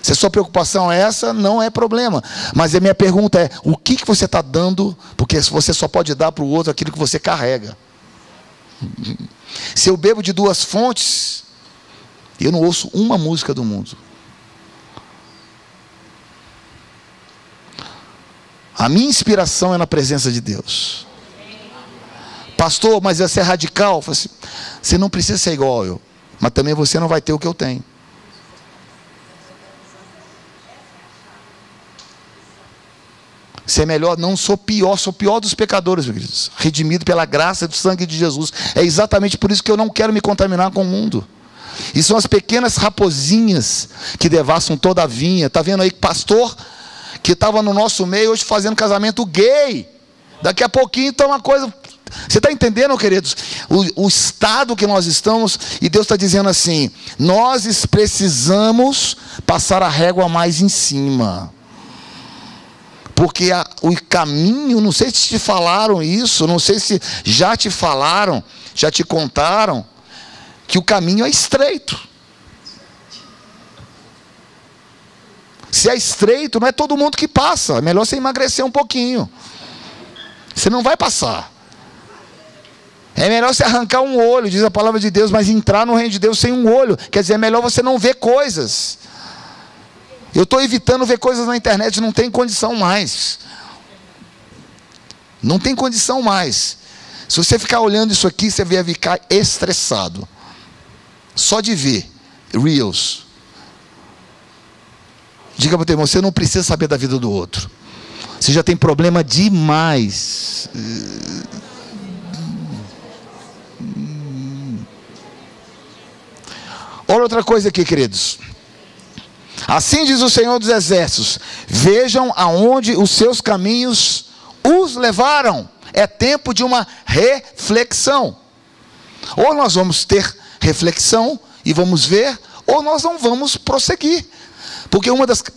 Se a sua preocupação é essa, não é problema. Mas a minha pergunta é, o que você está dando? Porque você só pode dar para o outro aquilo que você carrega. Se eu bebo de duas fontes, eu não ouço uma música do mundo. A minha inspiração é na presença de Deus. Pastor, mas você é radical? Eu falo assim, você não precisa ser igual eu, mas também você não vai ter o que eu tenho. Ser melhor, não sou pior dos pecadores, meus queridos, redimido pela graça do sangue de Jesus. É exatamente por isso que eu não quero me contaminar com o mundo. E são as pequenas raposinhas que devassam toda a vinha. Está vendo aí, pastor que estava no nosso meio hoje fazendo casamento gay, daqui a pouquinho está uma coisa... Você está entendendo, queridos, o estado que nós estamos? E Deus está dizendo assim, nós precisamos passar a régua mais em cima. Porque o caminho, não sei se te falaram isso, não sei se já te falaram, já te contaram, que o caminho é estreito. Se é estreito, não é todo mundo que passa, é melhor você emagrecer um pouquinho. Você não vai passar. É melhor você arrancar um olho, diz a palavra de Deus, mas entrar no reino de Deus sem um olho. Quer dizer, é melhor você não ver coisas. Eu estou evitando ver coisas na internet, não tem condição mais. Não tem condição mais. Se você ficar olhando isso aqui, você vai ficar estressado. Só de ver. Reels. Diga para o teu irmão, você não precisa saber da vida do outro. Você já tem problema demais. Olha outra coisa aqui, queridos. Assim diz o Senhor dos Exércitos, vejam aonde os seus caminhos os levaram. É tempo de uma reflexão. Ou nós vamos ter reflexão e vamos ver, ou nós não vamos prosseguir. Porque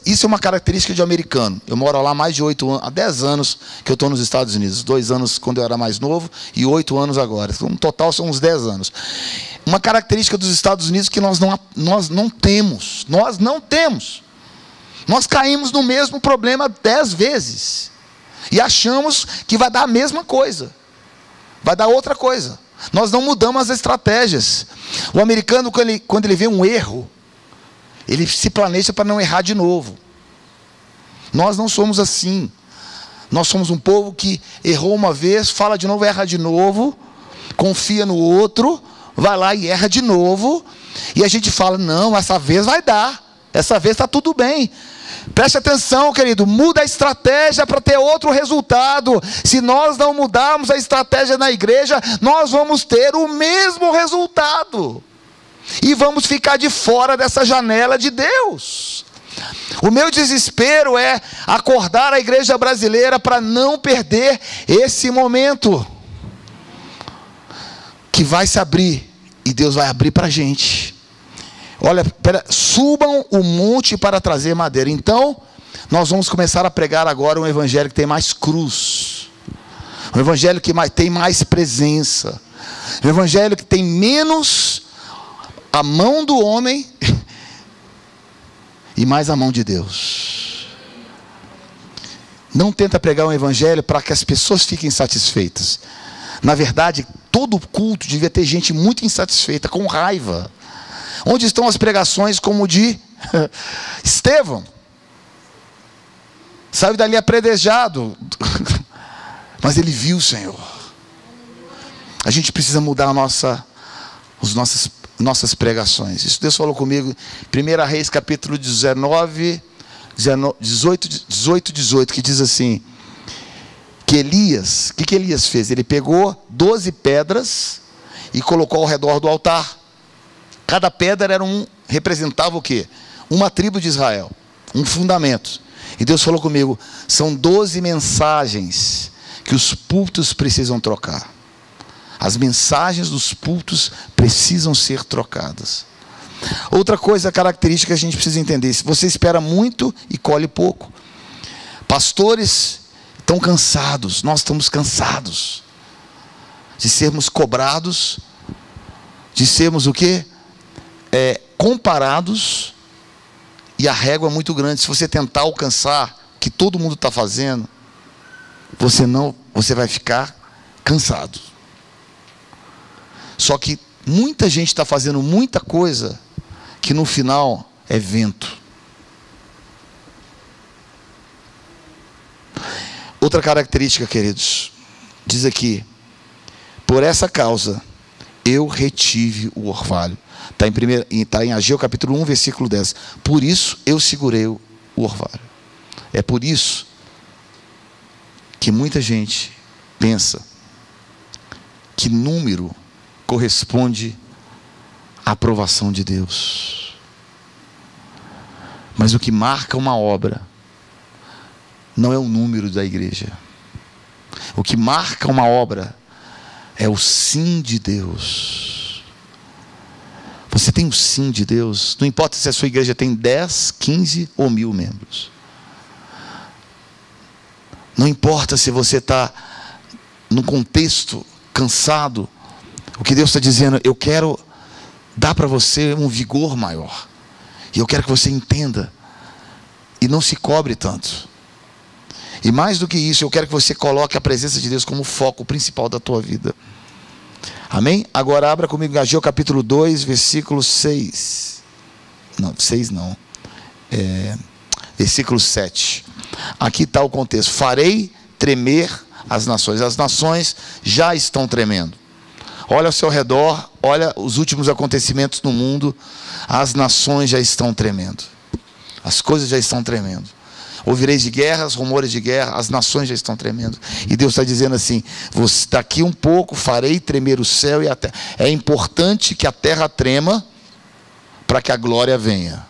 isso é uma característica de americano. Eu moro lá há mais de 8 anos, há 10 anos que eu estou nos Estados Unidos. 2 anos quando eu era mais novo e 8 anos agora. No total são uns 10 anos. Uma característica dos Estados Unidos que nós não temos. Nós não temos. Nós caímos no mesmo problema 10 vezes. E achamos que vai dar a mesma coisa. Vai dar outra coisa. Nós não mudamos as estratégias. O americano, quando ele vê um erro, ele se planeja para não errar de novo. Nós não somos assim. Nós somos um povo que errou uma vez, fala de novo, erra de novo, confia no outro, vai lá e erra de novo, e a gente fala, não, essa vez vai dar. Essa vez está tudo bem. Preste atenção, querido, muda a estratégia para ter outro resultado. Se nós não mudarmos a estratégia na igreja, nós vamos ter o mesmo resultado. E vamos ficar de fora dessa janela de Deus. O meu desespero é acordar a igreja brasileira para não perder esse momento. Que vai se abrir, e Deus vai abrir para a gente. Olha, subam o monte para trazer madeira. Então, nós vamos começar a pregar agora um evangelho que tem mais cruz. Um evangelho que tem mais presença. Um evangelho que tem menos a mão do homem e mais a mão de Deus. Não tenta pregar um evangelho para que as pessoas fiquem satisfeitas. Na verdade, todo culto devia ter gente muito insatisfeita, com raiva. Onde estão as pregações como de Estevão? Saiu dali apredejado, mas ele viu o Senhor. A gente precisa mudar as nossas pregações. Isso Deus falou comigo, 1 Reis capítulo 18, que diz assim, que Elias, o que Elias fez? Ele pegou 12 pedras e colocou ao redor do altar. Cada pedra representava o quê? Uma tribo de Israel, um fundamento. E Deus falou comigo, são 12 mensagens que os púlpitos precisam trocar. As mensagens dos púlpitos precisam ser trocadas. Outra coisa característica que a gente precisa entender, se você espera muito e colhe pouco. Pastores estão cansados, nós estamos cansados de sermos cobrados, de sermos o quê? Comparados, e a régua é muito grande. Se você tentar alcançar o que todo mundo está fazendo, você vai ficar cansado. Só que muita gente está fazendo muita coisa que no final é vento. Outra característica, queridos, diz aqui, por essa causa eu retive o orvalho. Está em Ageu capítulo 1, versículo 10. Por isso eu segurei o orvalho. É por isso que muita gente pensa que número corresponde à aprovação de Deus. Mas o que marca uma obra não é o número da igreja. O que marca uma obra é o sim de Deus. Você tem o sim de Deus. Não importa se a sua igreja tem 10, 15 ou 1000 membros. Não importa se você está num contexto cansado. O que Deus está dizendo, eu quero dar para você um vigor maior. E eu quero que você entenda. E não se cobre tanto. E mais do que isso, eu quero que você coloque a presença de Deus como foco principal da tua vida. Amém? Agora abra comigo em Ageu capítulo 2, versículo 6. Não, 6 não. Versículo 7. Aqui está o contexto. Farei tremer as nações. As nações já estão tremendo. Olha ao seu redor, olha os últimos acontecimentos no mundo. As nações já estão tremendo. As coisas já estão tremendo. Ouvireis de guerras, rumores de guerra, as nações já estão tremendo. E Deus está dizendo assim, daqui um pouco farei tremer o céu e a terra. É importante que a terra trema para que a glória venha.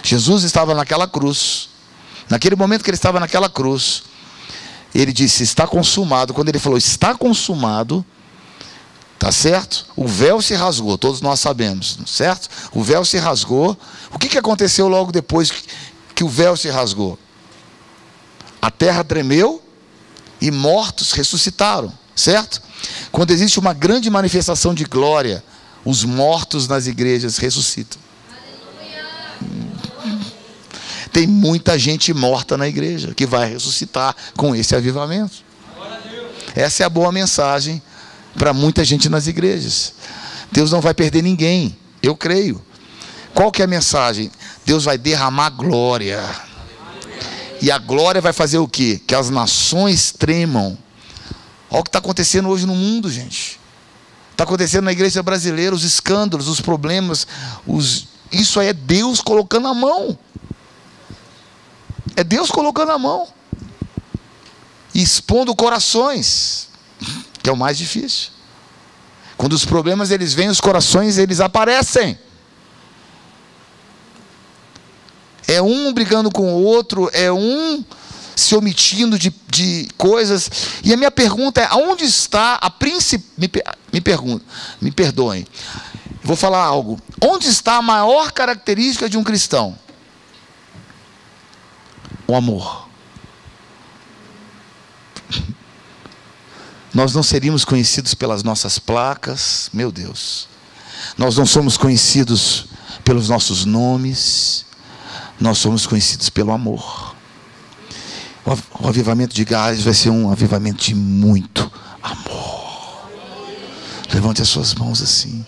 Jesus estava naquela cruz. Naquele momento que ele estava naquela cruz, ele disse, está consumado. Quando ele falou, está consumado, tá certo? O véu se rasgou, todos nós sabemos, certo? O véu se rasgou. O que aconteceu logo depois que o véu se rasgou? A terra tremeu e mortos ressuscitaram, certo? Quando existe uma grande manifestação de glória, os mortos nas igrejas ressuscitam. Tem muita gente morta na igreja que vai ressuscitar com esse avivamento. Essa é a boa mensagem para muita gente nas igrejas. Deus não vai perder ninguém, eu creio. Qual que é a mensagem? Deus vai derramar glória. E a glória vai fazer o quê? Que as nações tremam. Olha o que está acontecendo hoje no mundo, gente. Está acontecendo na igreja brasileira, os escândalos, os problemas, isso aí é Deus colocando a mão. É Deus colocando a mão. E expondo corações, que é o mais difícil. Quando os problemas eles vêm, os corações eles aparecem. É um brigando com o outro, é um se omitindo de coisas. E a minha pergunta é: aonde está a me perdoem. Vou falar algo. Onde está a maior característica de um cristão? O amor. Nós não seríamos conhecidos pelas nossas placas, meu Deus. Nós não somos conhecidos pelos nossos nomes. Nós somos conhecidos pelo amor. O avivamento de Gales vai ser um avivamento de muito amor. Levante as suas mãos assim.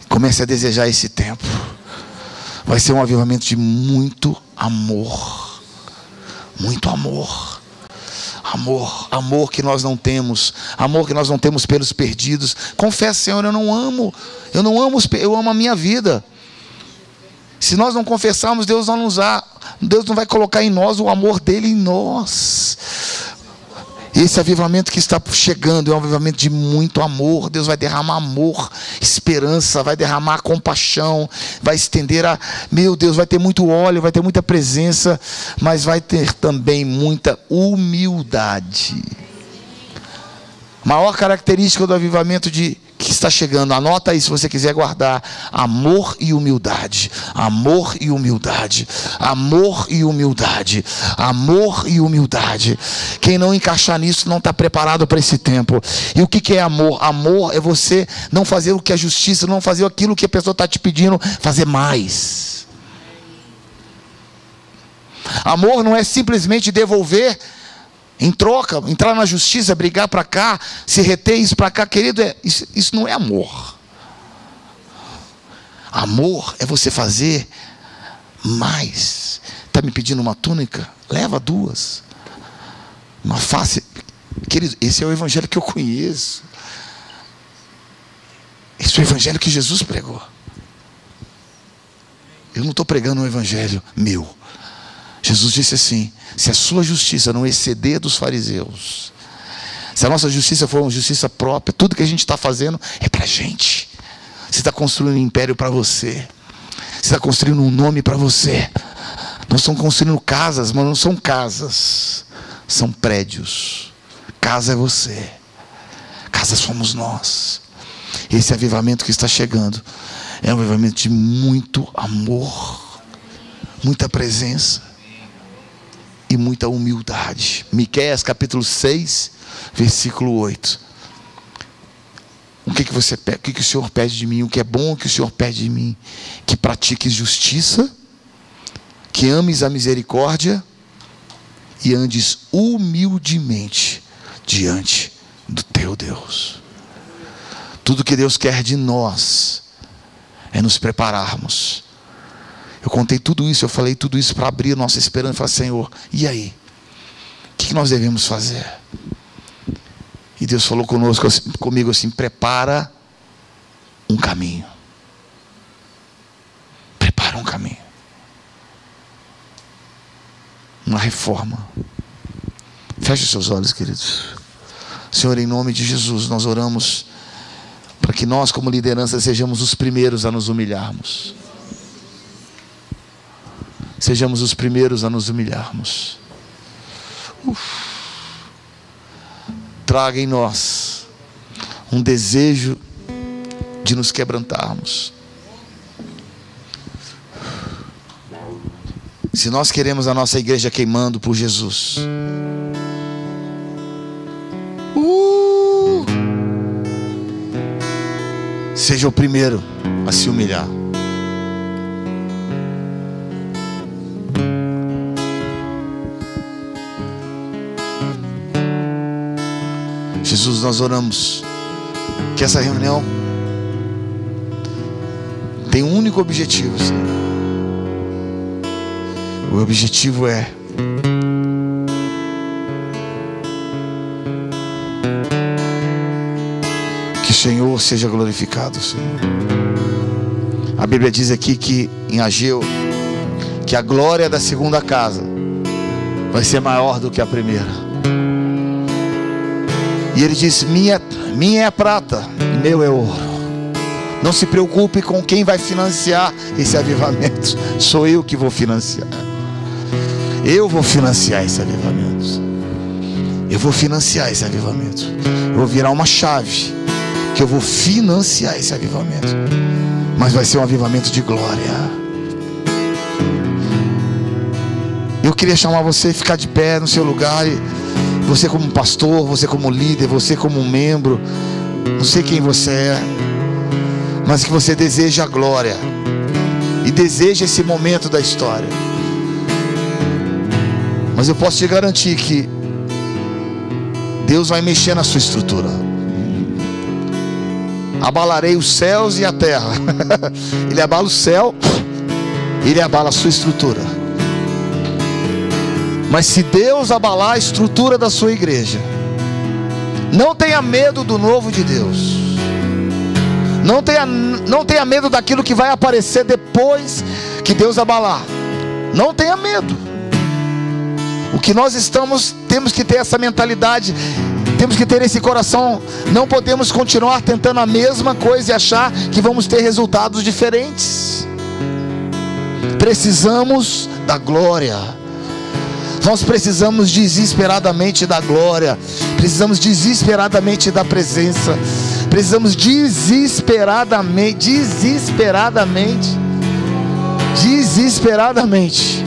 Comece a desejar esse tempo. Vai ser um avivamento de muito amor. Muito amor. Amor que nós não temos. Amor que nós não temos pelos perdidos. Confesso, Senhor, eu não amo, eu amo a minha vida. Se nós não confessarmos, Deus não vai colocar em nós o amor dele em nós. Esse avivamento que está chegando é um avivamento de muito amor. Deus vai derramar amor, esperança, vai derramar compaixão, vai estender meu Deus, vai ter muito óleo, vai ter muita presença, mas vai ter também muita humildade. Maior característica do avivamento que está chegando, anota aí se você quiser guardar: amor e humildade, amor e humildade, amor e humildade, amor e humildade. Quem não encaixar nisso não está preparado para esse tempo. E o que é amor? Amor é você não fazer o que é justiça, não fazer aquilo que a pessoa está te pedindo, fazer mais. Amor não é simplesmente devolver em troca, entrar na justiça, brigar para cá, se reter isso para cá, querido, isso não é amor. Amor é você fazer mais. Está me pedindo uma túnica? Leva 2. Uma face. Querido, esse é o evangelho que eu conheço. Esse é o evangelho que Jesus pregou. Eu não estou pregando um evangelho meu. Jesus disse assim: se a sua justiça não exceder dos fariseus, se a nossa justiça for uma justiça própria, tudo que a gente está fazendo é para a gente. Você está construindo um império para você. Você está construindo um nome para você. Nós estamos construindo casas, mas não são casas, são prédios. Casa é você. Casa somos nós. Esse avivamento que está chegando é um avivamento de muito amor, muita presença e muita humildade. Miqueias capítulo 6, versículo 8. O que você pede? O que o Senhor pede de mim? O que é bom que o Senhor pede de mim? Que pratiques justiça, que ames a misericórdia e andes humildemente diante do teu Deus. Tudo que Deus quer de nós é nos prepararmos. Eu contei tudo isso, eu falei tudo isso para abrir a nossa esperança e falar: Senhor, e aí? O que nós devemos fazer? E Deus falou comigo assim: prepara um caminho. Prepara um caminho. Uma reforma. Feche os seus olhos, queridos. Senhor, em nome de Jesus, nós oramos para que nós, como liderança, sejamos os primeiros a nos humilharmos. Sejamos os primeiros a nos humilharmos. Traga em nós um desejo de nos quebrantarmos. Se nós queremos a nossa igreja queimando por Jesus, seja o primeiro a se humilhar. Jesus, nós oramos que essa reunião tem um único objetivo, Senhor. O objetivo é que o Senhor seja glorificado, Senhor. A Bíblia diz aqui que em Ageu, que a glória da segunda casa vai ser maior do que a primeira. E ele diz: minha é prata, meu é ouro. Não se preocupe com quem vai financiar esse avivamento. Sou eu que vou financiar. Eu vou financiar esse avivamento. Eu vou financiar esse avivamento. Eu vou virar uma chave que eu vou financiar esse avivamento. Mas vai ser um avivamento de glória. Eu queria chamar você a ficar de pé no seu lugar. E você como pastor, você como líder, você como membro, não sei quem você é, mas que você deseja a glória e deseja esse momento da história. Mas eu posso te garantir que Deus vai mexer na sua estrutura. Abalarei os céus e a terra. Ele abala o céu, ele abala a sua estrutura. Mas se Deus abalar a estrutura da sua igreja, não tenha medo do novo de Deus. Não tenha medo daquilo que vai aparecer depois que Deus abalar. Não tenha medo. O que nós temos que ter essa mentalidade, temos que ter esse coração. Não podemos continuar tentando a mesma coisa e achar que vamos ter resultados diferentes. Precisamos da glória. Nós precisamos desesperadamente da glória. Precisamos desesperadamente da presença. Precisamos desesperadamente